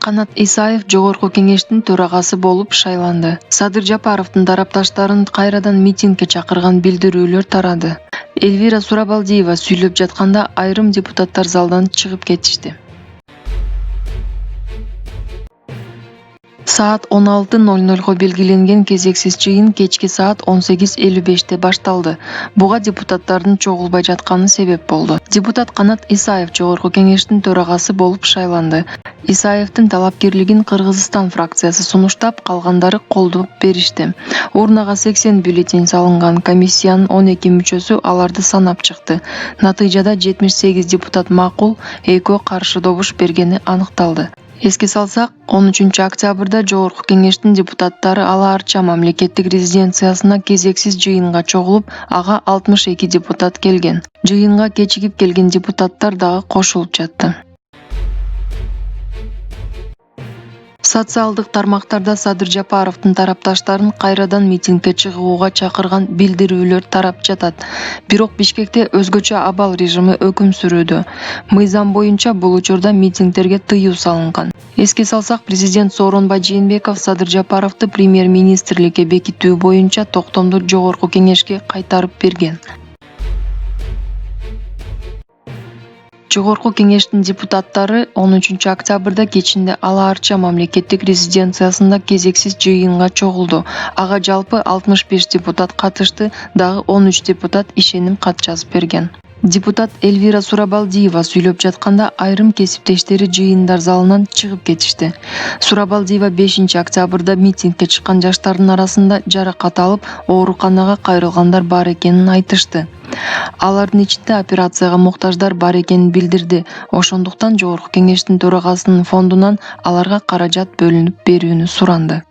Канат Исаев Жогорку кеңештин төрагасы болуп шайланды. Садыр Жапаровдун тарапташтарын кайрадан митингге чакырган билдирүүлөр тарады. Элвира Сурабалдиева сүйлөп жатканда айрым депутаттар залдан чыгып кетишти. Саат 16:00 белгиленген кезексиз жыйын кечки саат 18:55 башталды. Буга депутаттардын чогулбай жатканы себеп болду. Депутат Канат Исаев Жогорку кеңештин төрагасы болуп шайланды. Исаевдин талапкерлигин Кыргызстан фракциясы сунуштап, калгандары колдоп беришти. Урнага 80 бюллетень салынган комиссиянын 12 мүчөсү аларды санап чыкты. Натыйжада 78 депутат макул, 2 каршы добуш бергени аныкталды. Эске салсак, 13 октябрда Жогорку кеңештин депутаттары Ала Арча мамлекеттик резиденциясына кезексиз жыйынга чогулуп, ага 62 депутат келген. Жыйынга кечигип келген депутаттар дагы кошулуп жатты. Социалдык тармактарда Садыр Жапаровдун тарапташтарын кайрадан митингге чыгууга чакырган билдирүүлөр тарап жатат. Бирок Бишкекте өзгөчө абал режими өкүм сүрүүдө. Мыйзам боюнча бул учурда митингдерге тыюу салынган. Эске салсак, президент Сооронбай Жээнбеков Садыр Жапаровду премьер-министрликке бекитүү боюнча токтомду Жогорку кеңешке кайтарып берген. Жогорку кеңештин депутаттары 13 октябрда кечинде Ала Арча мамлекеттик резиденциясында кезексиз жыйынга чогулду. Ага жалпы 65 депутат катышты, дагы 13 депутат ишеним кат жазып берген. Депутат Элвира Сурабалдиева сүйлөп жатканда айрым кесиптештери жыйындар залынан чыгып кетишти. Сурабалдиева 5 октябрда митингге чыккан жаштардын арасында жаракат алып, ооруканага кайрылгандар бар экенин айтышты. Алардын ичинде операцияга муктаждар бар экенин билдирди. Ошондуктан Жогорку кеңештин төрагасынын фондунан аларга каражат бөлүнүп берүүнү суранды.